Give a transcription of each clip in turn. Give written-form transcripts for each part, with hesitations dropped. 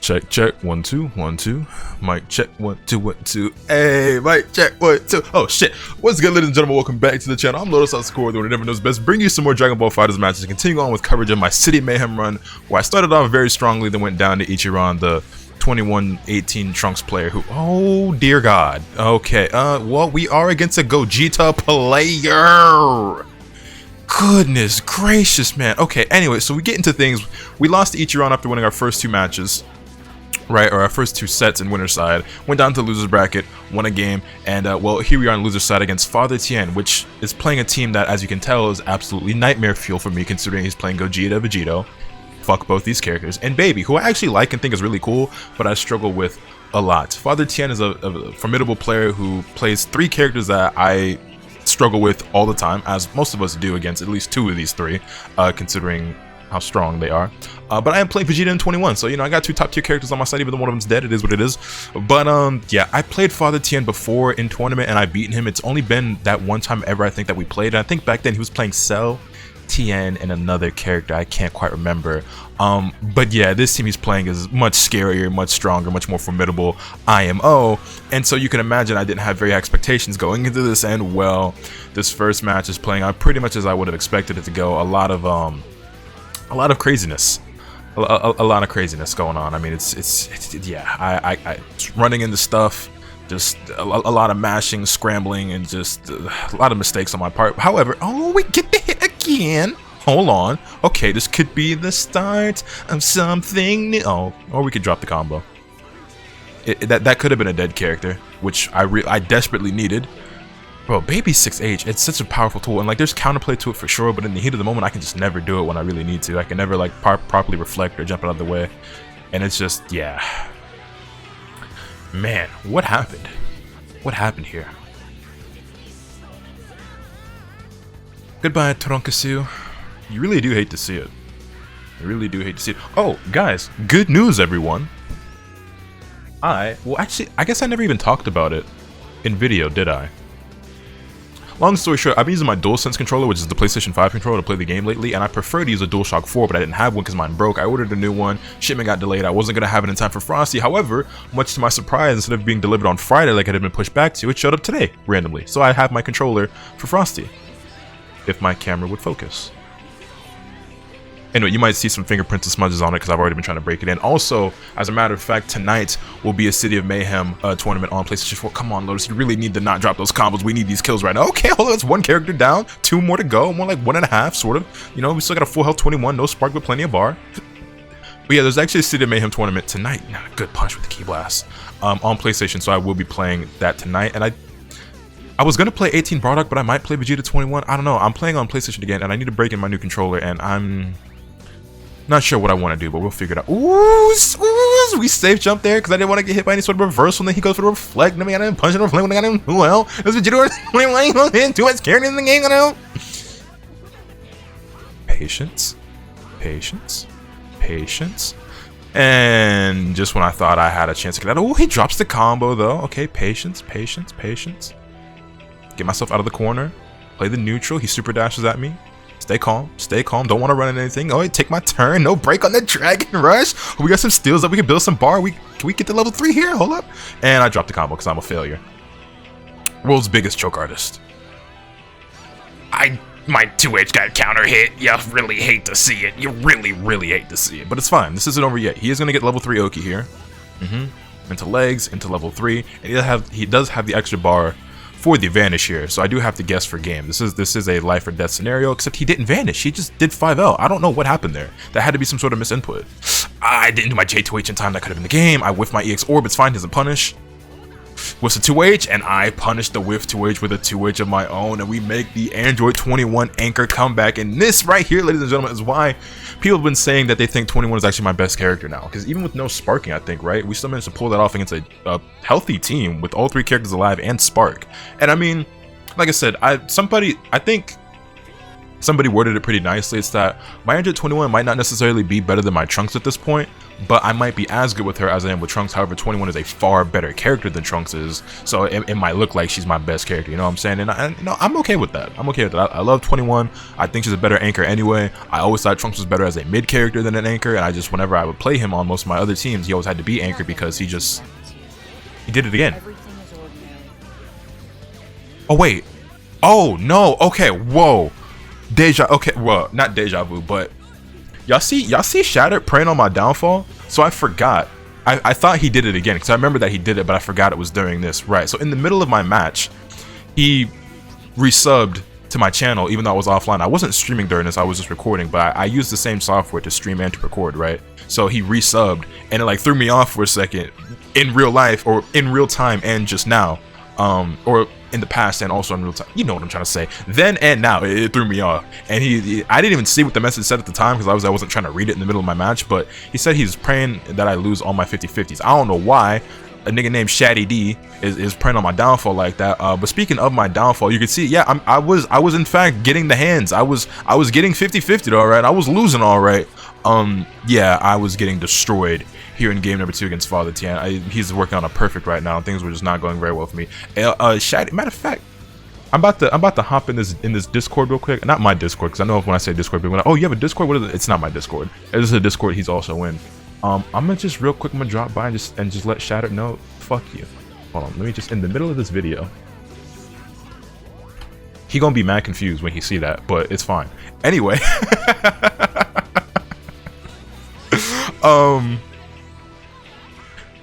Check, check, 1 2 1 2. Mic check, 1 2 1 2. Hey, mic check, 1 2. Oh shit! What's good, ladies and gentlemen? Welcome back to the channel. I'm LotusAsakura, the one who never knows best. Bring you some more Dragon Ball FighterZ matches and continue on with coverage of my City Mayhem run, where I started off very strongly, then went down to Ichiran, the 21-18 Trunks player who, oh dear God. Okay, well, we are against a Gogeta player. Goodness gracious, man. Okay, anyway, so we get into things. We lost to Ichiran after winning our first two matches, right, or our first two sets in winner's side. Went down to the loser's bracket, won a game, and well, here we are on loser's side against Father Tien, which is playing a team that, as you can tell, is absolutely nightmare fuel for me, considering he's playing Gogeta, Vegito. Fuck both these characters, and Baby, who I actually like and think is really cool, but I struggle with a lot. Father Tien is a formidable player who plays three characters that I struggle with all the time, as most of us do against at least two of these three, considering how strong they are. But I am playing Vegeta in 21, so you know I got two top tier characters on my side, even though one of them's dead. It is what it is. But yeah, I played Father Tien before in tournament and I beaten him. It's only been that one time ever I think that we played, and I think back then he was playing Cell, Tien, and another character I can't quite remember. But yeah, this team he's playing is much scarier, much stronger, much more formidable IMO, and so you can imagine I didn't have very high expectations going into this, and well, this first match is playing out pretty much as I would have expected it to go. A lot of craziness, a lot of craziness going on. I mean, it's yeah, I running into stuff, just a lot of mashing, scrambling, and just a lot of mistakes on my part. However, oh, we get the hit again. Hold on. Okay, this could be the start of something new. Oh, or we could drop the combo. That could have been a dead character, which I desperately needed. Bro, Baby 6H, it's such a powerful tool, and like there's counterplay to it for sure, but in the heat of the moment I can just never do it when I really need to. I can never like properly reflect or jump out of the way, and it's just, yeah. Man, what happened? What happened here? Goodbye, Toronkasu. You really do hate to see it. You really do hate to see it. Oh, guys, good news, everyone. Well, actually, I guess I never even talked about it in video, did I? Long story short, I've been using my DualSense controller, which is the PlayStation 5 controller, to play the game lately, and I prefer to use a DualShock 4, but I didn't have one because mine broke. I ordered a new one, shipment got delayed, I wasn't going to have it in time for Frosty. However, much to my surprise, instead of being delivered on Friday like it had been pushed back to, it showed up today, randomly. So I have my controller for Frosty, if my camera would focus. Anyway, you might see some fingerprints and smudges on it because I've already been trying to break it in. Also, as a matter of fact, tonight will be a City of Mayhem tournament on PlayStation 4. Come on, Lotus, you really need to not drop those combos. We need these kills right now. Okay, hold on, that's one character down, two more to go, more like 1.5, sort of. You know, we still got a full health 21, no spark, but plenty of bar. But yeah, there's actually a City of Mayhem tournament tonight. Nah, good punch with the key blast on PlayStation, so I will be playing that tonight. And I was gonna play 18 Bardock, but I might play Vegeta 21. I don't know. I'm playing on PlayStation again, and I need to break in my new controller, and I'm not sure what I want to do, but we'll figure it out. Ooh, we safe jump there because I didn't want to get hit by any sort of reversal, and then he goes for the reflect, and then I didn't punch and reflect when I got him. Well, this Vegeta too much character in the game, you know? Patience, patience, patience. And just when I thought I had a chance to get out, oh, he drops the combo though. Okay, patience, patience, patience. Get myself out of the corner, play the neutral. He super dashes at me. Stay calm, don't want to run into anything. Oh, take my turn, no break on the Dragon Rush. We got some steals that we can build some bar. Can we get to level 3 here? Hold up. And I dropped the combo because I'm a failure. World's biggest choke artist. My 2H got counter hit. You really hate to see it. You really hate to see it. But it's fine, this isn't over yet. He is going to get level 3 Oki here. Into legs, into level 3. And he does have the extra bar for the vanish here, so I do have to guess for game. This is a life or death scenario, except he didn't vanish, he just did 5L. I don't know what happened there. That had to be some sort of misinput. I didn't do my J2H in time, that could have been the game. I whiffed my EX orb, it's fine, doesn't punish. Whiffs a 2H, and I punish the whiff 2H with a 2H of my own, and we make the Android 21 anchor comeback. And this right here, ladies and gentlemen, is why people have been saying that they think 21 is actually my best character now. Because even with no sparking, I think, right, we still managed to pull that off against a healthy team with all three characters alive and spark. And I mean, like I said, I think somebody worded it pretty nicely. It's that my Android 21 might not necessarily be better than my Trunks at this point, but I might be as good with her as I am with Trunks. However, 21 is a far better character than Trunks is, so it might look like she's my best character, you know what I'm saying? And you know, I'm okay with that. I'm okay with that. I love 21. I think she's a better anchor anyway. I always thought Trunks was better as a mid character than an anchor, and I just, whenever I would play him on most of my other teams, he always had to be anchor because he did it again. Oh wait. Oh no. Okay. Whoa. Okay. Well, not deja vu, but y'all see Shattered praying on my downfall? So I forgot. I thought he did it again because I remember that he did it, but I forgot it was during this. Right. So in the middle of my match, he resubbed to my channel, even though I was offline. I wasn't streaming during this. I was just recording, but I used the same software to stream and to record. Right. So he resubbed, and it like threw me off for a second in real life or in real time and just now, or in the past and also in real time. You know what I'm trying to say. Then and now, it threw me off. And I didn't even see what the message said at the time because I wasn't trying to read it in the middle of my match. But he said he's praying that I lose all my 50-50s. I don't know why a nigga named Shaddy D is praying on my downfall like that. But speaking of my downfall, you can see, yeah, I was in fact getting the hands. I was getting 50-50'd all right. I was losing all right. Yeah, I was getting destroyed here in game number 2 against Father Tien. He's working on a perfect right now. Things were just not going very well for me. Shaddy, matter of fact, I'm about to hop in this Discord real quick. Not my Discord, because I know when I say Discord, people are like, oh, you have a Discord? What is it? It's not my Discord. This is a Discord he's also in. I'm gonna just real quick, I'm gonna drop by and just let Shattered know, fuck you. Hold on, let me just, in the middle of this video, he gonna be mad confused when he see that, but it's fine. Anyway,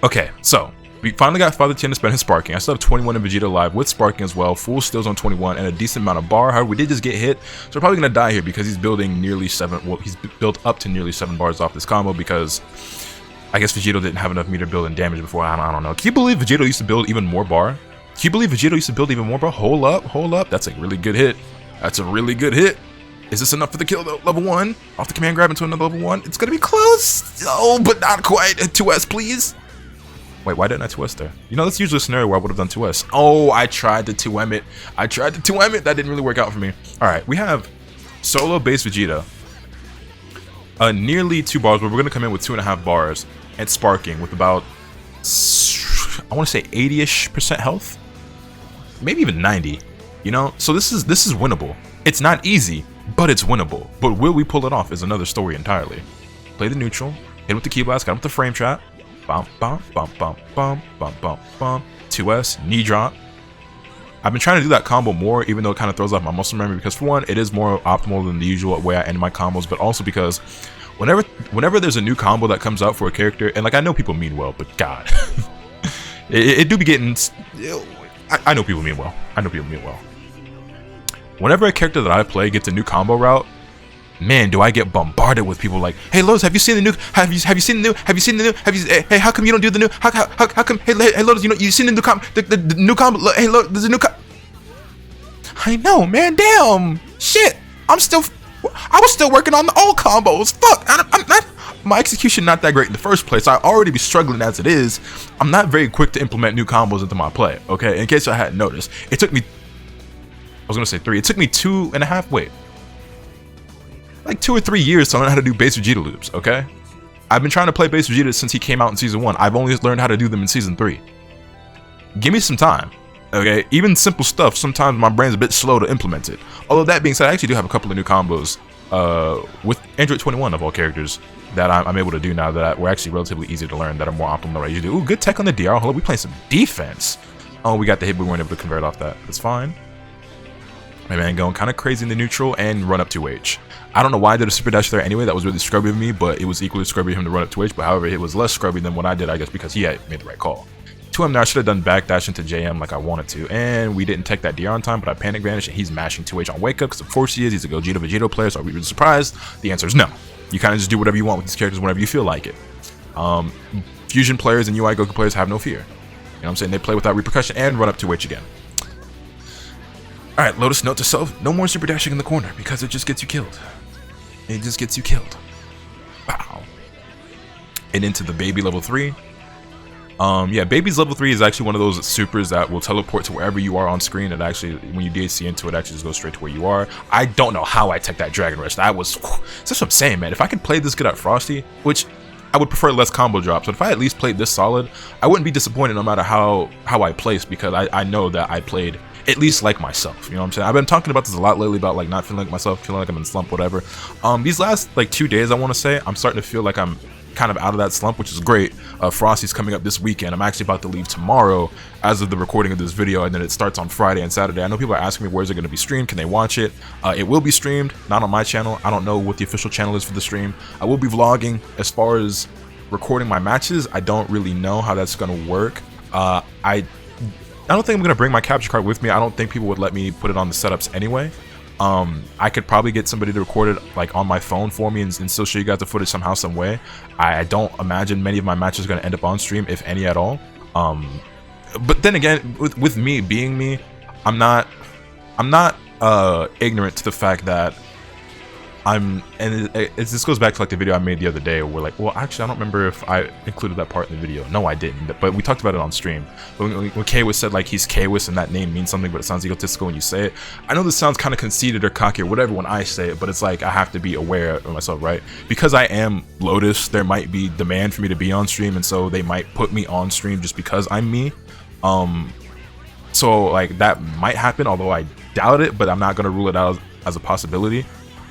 okay, so we finally got Father Tien to spend his sparking. I still have 21 in Vegeta live with sparking as well, full stills on 21 and a decent amount of bar. However, we did just get hit, so we're probably gonna die here because he's building nearly 7. Well, he's built up to nearly 7 bars off this combo because I guess Vegito didn't have enough meter build and damage before. I don't know. Can you believe Vegito used to build even more bar? Can you believe Vegito used to build even more bar? Hold up. That's a really good hit. That's a really good hit. Is this enough for the kill though? Level 1 off the command grab into another level 1. It's gonna be close. Oh, but not quite. 2S, please. Wait, why didn't I 2S there? You know, that's usually a scenario where I would have done 2S. Oh, I tried to 2M it. That didn't really work out for me. All right, we have solo base Vegeta. Nearly 2 bars, but we're gonna come in with 2.5 bars and sparking with about, I want to say 80-ish% health, maybe even 90. You know, so this is winnable. It's not easy, but it's winnable. But will we pull it off is another story entirely. Play the neutral, hit with the key blast, got him with the frame trap. Bump, bump, bump, bump, bump, bump, bump, bump. 2S, knee drop. I've been trying to do that combo more, even though it kind of throws off my muscle memory, because for one, it is more optimal than the usual way I end my combos, but also because whenever there's a new combo that comes out for a character, and like I know people mean well, but God, it do be getting. I know people mean well. Whenever a character that I play gets a new combo route, man, do I get bombarded with people like, hey Lotus, have you seen the new? Have you seen the new? Hey, how come you don't do the new? How come? Hey Lotus, you seen the new combo? The new combo? Hey Lotus, there's a new combo. I know, man. Damn, shit. I was still working on the old combos. Fuck, I'm not. My execution not that great in the first place. I already be struggling as it is. I'm not very quick to implement new combos into my play. Okay, in case I hadn't noticed, it took me. I was gonna say 3. It took me 2.5. Wait. Like 2 or 3 years to learn how to do base Vegeta loops, okay? I've been trying to play base Vegeta since he came out in Season 1. I've only learned how to do them in Season 3. Give me some time, okay? Even simple stuff, sometimes my brain's a bit slow to implement it. Although that being said, I actually do have a couple of new combos with Android 21 of all characters that I'm able to do now that were actually relatively easy to learn, that are more optimal than what I usually do. Ooh, good tech on the DR. Hold on, we playing some defense. Oh, we got the hit, but we weren't able to convert off that. That's fine. My man going kind of crazy in the neutral and run up 2H. I don't know why I did a super dash there anyway. That was really scrubby of me, but it was equally scrubby of him to run up 2H. But however, it was less scrubby than what I did, I guess, because he had made the right call. 2M now, I should have done back dash into JM like I wanted to. And we didn't tech that DR on time, but I panic vanished and he's mashing 2H on wake up because of course he is. He's a Gogeta Vegito player, so are we really surprised? The answer is no. You kind of just do whatever you want with these characters whenever you feel like it. Fusion players and UI Goku players have no fear. You know what I'm saying? They play without repercussion and run up 2H again. Alright, Lotus, note to self, no more super dashing in the corner because it just gets you killed. It just gets you killed. Wow. And into the baby level 3. Yeah, baby's level 3 is actually one of those supers that will teleport to wherever you are on screen. It actually, when you DHC into it, actually just goes straight to where you are. I don't know how I tech that Dragon Rush. That's what I'm saying, man. If I could play this good at Frosty, which I would prefer less combo drops. But if I at least played this solid, I wouldn't be disappointed no matter how I placed, because I know that I played at least like myself. You know what I'm saying? I've been talking about this a lot lately, about like not feeling like myself, feeling like I'm in a slump, whatever. These last like 2 days, I want to say, I'm starting to feel like I'm kind of out of that slump, which is great. Frosty's coming up this weekend. I'm actually about to leave tomorrow as of the recording of this video, and then it starts on Friday and Saturday. I know people are asking me, where's it going to be streamed? Can they watch it? It will be streamed, not on my channel. I don't know what the official channel is for the stream. I will be vlogging. As far as recording my matches, I don't really know how that's going to work. I don't think I'm going to bring my capture card with me. I don't think people would let me put it on the setups anyway. I could probably get somebody to record it like on my phone for me and still show you guys the footage somehow, some way. I don't imagine many of my matches are going to end up on stream, if any at all. But then again, with me being me, I'm not ignorant to the fact that this goes back to like the video I made the other day where like, well, actually I don't remember if I included that part in the video. No, I didn't, but we talked about it on stream. When Kwis said like he's Kwis and that name means something, but it sounds egotistical when you say it. I know this sounds kind of conceited or cocky or whatever when I say it, but it's like I have to be aware of myself, right? Because I am Lotus, there might be demand for me to be on stream, and so they might put me on stream just because I'm me. So like that might happen, although I doubt it, but I'm not gonna rule it out as a possibility.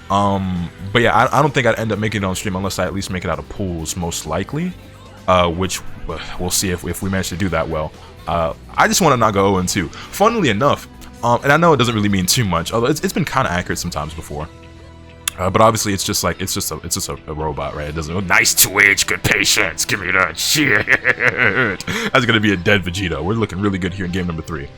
But yeah, I don't think I'd end up making it on stream unless I at least make it out of pools, most likely, which we'll see if we manage to do that well. I just want to not go 0-2. Funnily enough, and I know it doesn't really mean too much, although it's been kind of accurate sometimes before. But obviously it's just a robot, right? It doesn't. Nice 2H, good patience. Give me that shit. That's gonna be a dead Vegeta. We're looking really good here in game number 3.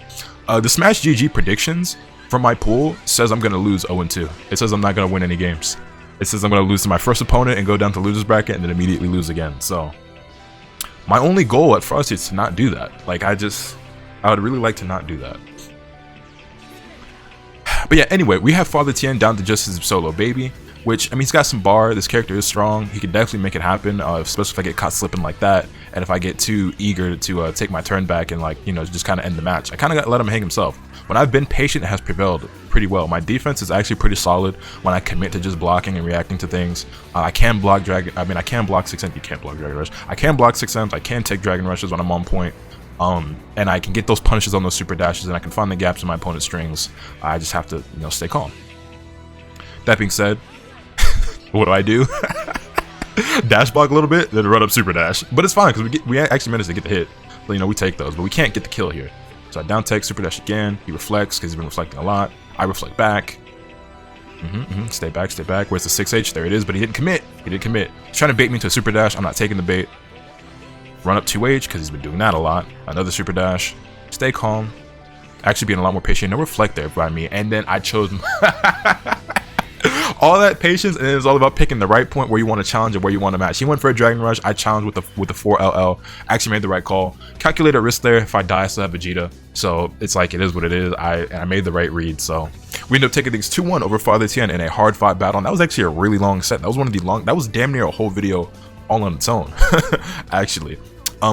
The Smash GG predictions from my pool says I'm gonna lose 0-2. It says I'm not gonna win any games. It says I'm gonna lose to my first opponent and go down to losers bracket and then immediately lose again. So my only goal at Frosty is to not do that. Like I would really like to not do that. But yeah, anyway, we have Father Tien down to just his solo baby, which, I mean, he's got some bar. This character is strong. He can definitely make it happen, especially if I get caught slipping like that, and if I get too eager to take my turn back and, like, you know, just kind of end the match. I kind of got to let him hang himself. When I've been patient, it has prevailed pretty well. My defense is actually pretty solid when I commit to just blocking and reacting to things. I can block dragon. I mean, I can block 6Ms. You can't block Dragon Rush. I can block 6Ms. I can take Dragon Rushes when I'm on point. And I can get those punishes on those super dashes, and I can find the gaps in my opponent's strings. I just have to, you know, stay calm. That being said, what do? Dash block a little bit, then run up super dash. But it's fine because we actually managed to get the hit. So, you know, we take those, but we can't get the kill here. So I down tech, super dash again. He reflects because he's been reflecting a lot. I reflect back. Stay back, stay back. Where's the 6H? There it is, but he didn't commit. He's trying to bait me into a super dash. I'm not taking the bait. Run up 2H because he's been doing that a lot. Another super dash. Stay calm. Actually being a lot more patient. No reflect there by me. And then I chose all that patience, and it's all about picking the right point where you want to challenge and where you want to match. He went for a Dragon Rush. I challenged with the 4LL. Actually made the right call. Calculated risk there. If I die, I still have Vegeta. So it's like it is what it is. I made the right read. So we ended up taking things 2-1 over Father Tien in a hard fought battle. And that was actually a really long set. That was that was damn near a whole video all on its own. Actually.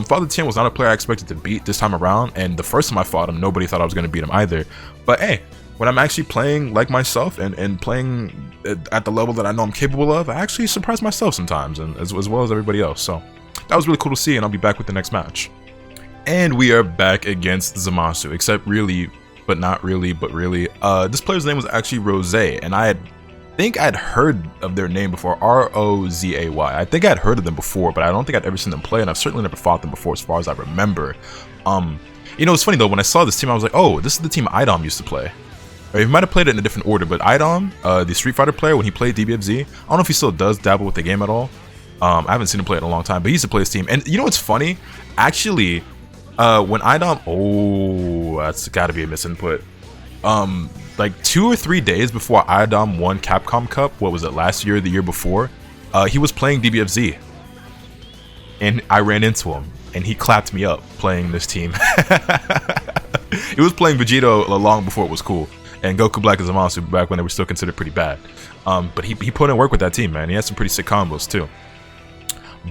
Father Tien was not a player I expected to beat this time around, and the first time I fought him, nobody thought I was going to beat him either. But hey, when I'm actually playing like myself and playing at the level that I know I'm capable of, I actually surprise myself sometimes, and as well as everybody else. So that was really cool to see, and I'll be back with the next match. And we are back against Zamasu, except really, but not really, but really. This player's name was actually Rose, and I think I'd heard of their name before. Rozay. I think I'd heard of them before, but I don't think I'd ever seen them play, and I've certainly never fought them before as far as I remember. You know, it's funny though, when I saw this team, I was like, oh, this is the team Idom used to play. Or he might have played it in a different order, but Idom, the Street Fighter player, when he played DBFZ, I don't know if he still does dabble with the game at all. I haven't seen him play it in a long time, but he used to play his team. And you know what's funny? Actually, when Idom, oh, that's gotta be a misinput. Like 2 or 3 days before Idom won Capcom Cup, what was it, last year or the year before, he was playing DBFZ. And I ran into him, and he clapped me up playing this team. He was playing Vegeta long before it was cool, and Goku Black and Zamasu back when they were still considered pretty bad. But he put in work with that team, man. He had some pretty sick combos too.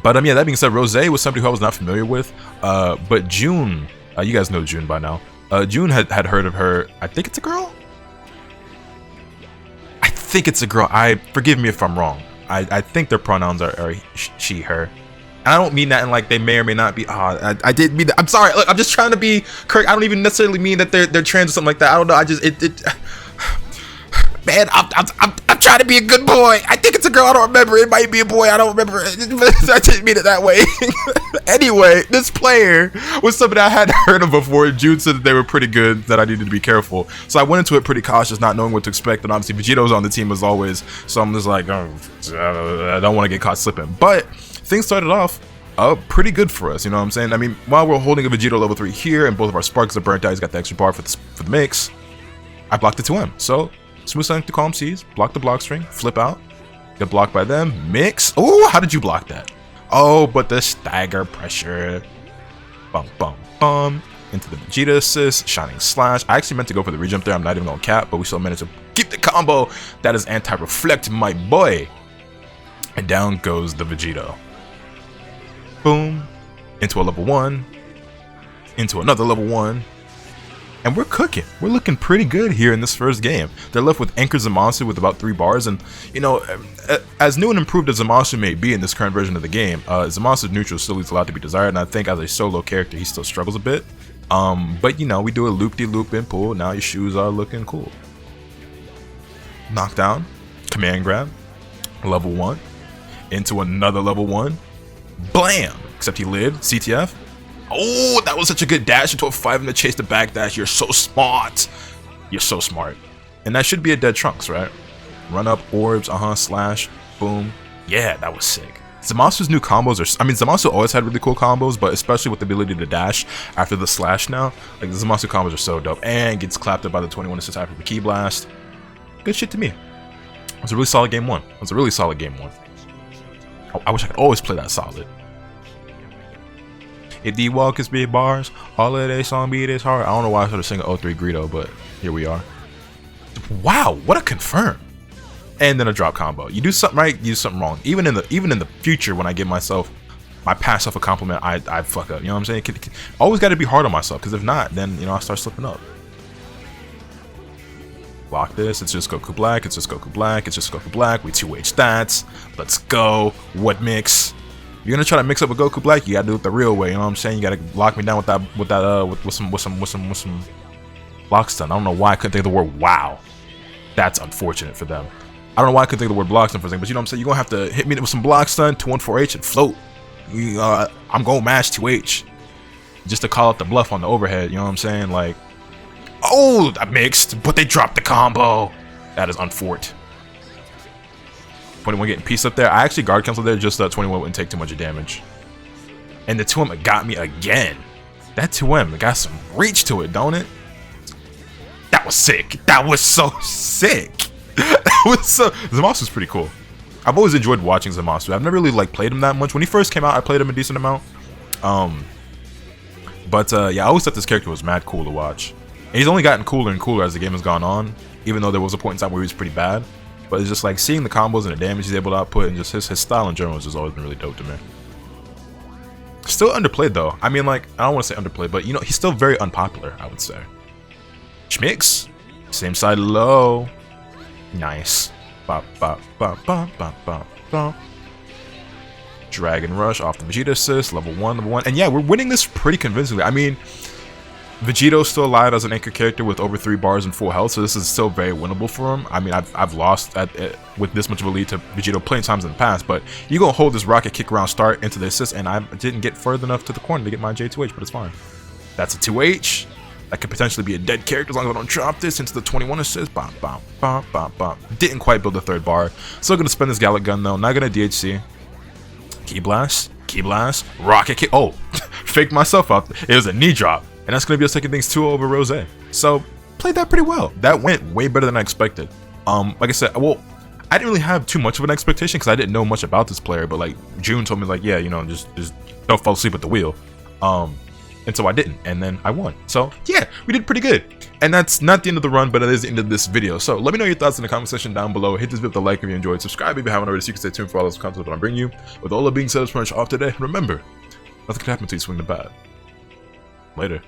But yeah, that being said, Rose was somebody who I was not familiar with. But June, you guys know June by now. June had heard of her. I think it's a girl. I think it's a girl. Forgive me if I'm wrong. I think their pronouns are she, her. And I don't mean that in like they may or may not be. I did mean that. I'm sorry. Look, I'm just trying to be correct. I don't even necessarily mean that they're trans or something like that. I don't know. I just man, I'm trying to be a good boy. I think it's a girl. I don't remember. It might be a boy. I don't remember. I didn't mean it that way. Anyway, this player was somebody I hadn't heard of before. Jude said that they were pretty good, that I needed to be careful. So I went into it pretty cautious, not knowing what to expect. And obviously, Vegeto's on the team as always. So I'm just like, oh, I don't want to get caught slipping. But things started off pretty good for us. You know what I'm saying? I mean, while we're holding a Vegito level 3 here, and both of our sparks are burnt out, he's got the extra bar for the mix. I blocked the 2M. So smooth sailing to calm seas, block the block string, flip out, get blocked by them, mix. Oh, how did you block that? Oh, but the stagger pressure. Bum, bum, bum. Into the Vegeta assist, shining slash. I actually meant to go for the rejump there. I'm not even going to cap, but we still managed to keep the combo. That is anti-reflect, my boy. And down goes the Vegito. Boom. Into a level 1. Into another level 1. And we're cooking. We're looking pretty good here in this first game. They're left with Anchor Zamasu with about 3 bars. And, you know, as new and improved as Zamasu may be in this current version of the game, Zamasu's neutral still leaves a lot to be desired. And I think as a solo character, he still struggles a bit. But, you know, we do a loop-de-loop in pull. Now your shoes are looking cool. Knockdown. Command grab. Level 1. Into another level 1. Blam! Except he lived. CTF. Oh, that was such a good dash into a 5 in the chase to back dash. You're so smart. You're so smart. And that should be a dead Trunks, right? Run up, orbs, slash, boom. Yeah, that was sick. Zamasu's new combos are... I mean, Zamasu always had really cool combos, but especially with the ability to dash after the slash now. Like, the Zamasu combos are so dope. And gets clapped up by the 21 assist after the key blast. Good shit to me. It was a really solid game 1. It was a really solid game 1. I wish I could always play that solid. If the walk is big bars, holiday song beat is hard. I don't know why I started singing 03 Greedo, but here we are. Wow, what a confirm. And then a drop combo. You do something right, you do something wrong. Even in the future, when I give myself my pass off a compliment, I fuck up. You know what I'm saying? Always got to be hard on myself, because if not, then you know I start slipping up. Block this. It's just Goku Black. It's just Goku Black. It's just Goku Black. We 2H stats. Let's go. What mix? You're gonna try to mix up with Goku Black, you gotta do it the real way, you know what I'm saying? You gotta lock me down with some block stun. I don't know why I couldn't think of the word wow. That's unfortunate for them. I don't know why I couldn't think of the word block stun for a second, but you know what I'm saying? You're gonna have to hit me with some block stun, 214H and float. I'm gonna mash 2H. Just to call out the bluff on the overhead, you know what I'm saying? Like, oh, I mixed, but they dropped the combo. That is unfort. 21 getting pieced up there. I actually guard canceled there just so that 21 wouldn't take too much damage. And the 2M got me again. That 2M got some reach to it, don't it? That was sick. That was so sick. That was so... Zamasu's pretty cool. I've always enjoyed watching Zamasu. I've never really like played him that much. When he first came out, I played him a decent amount. Yeah, I always thought this character was mad cool to watch. And he's only gotten cooler and cooler as the game has gone on. Even though there was a point in time where he was pretty bad. But it's just like seeing the combos and the damage he's able to output, and just his style in general has just always been really dope to me. Still underplayed though. I mean, like, I don't want to say underplayed, but you know, he's still very unpopular, I would say. Schmix, same side low. Nice. Bop, bop, bop, bop, bop, bop, bop. Dragon Rush off the Vegeta assist, level 1. And yeah, we're winning this pretty convincingly. I mean, Vegeto's still alive as an anchor character with over 3 bars and full health, so this is still very winnable for him. I mean, I've lost with this much of a lead to Vegito plenty of times in the past, but you're going to hold this rocket kick around start into the assist, and I didn't get further enough to the corner to get my J2H, but it's fine. That's a 2H. That could potentially be a dead character as long as I don't drop this into the 21 assist. Bop, bop, bop, bop, bop. Didn't quite build the 3rd bar. Still going to spend this Gallic gun, though. Not going to DHC. Key blast, rocket kick. Oh, faked myself up. It was a knee drop. And that's going to be a second things 2 over Rose. So, played that pretty well. That went way better than I expected. Like I said, well, I didn't really have too much of an expectation because I didn't know much about this player. But, like, June told me, like, yeah, you know, just don't fall asleep at the wheel. And so I didn't. And then I won. So, yeah, we did pretty good. And that's not the end of the run, but it is the end of this video. So, let me know your thoughts in the comment section down below. Hit this video with a like if you enjoyed. Subscribe if you haven't already so you can stay tuned for all this content that I bring you. With all that being said, it's pretty much off today. Remember, nothing can happen until you swing the bat. Later.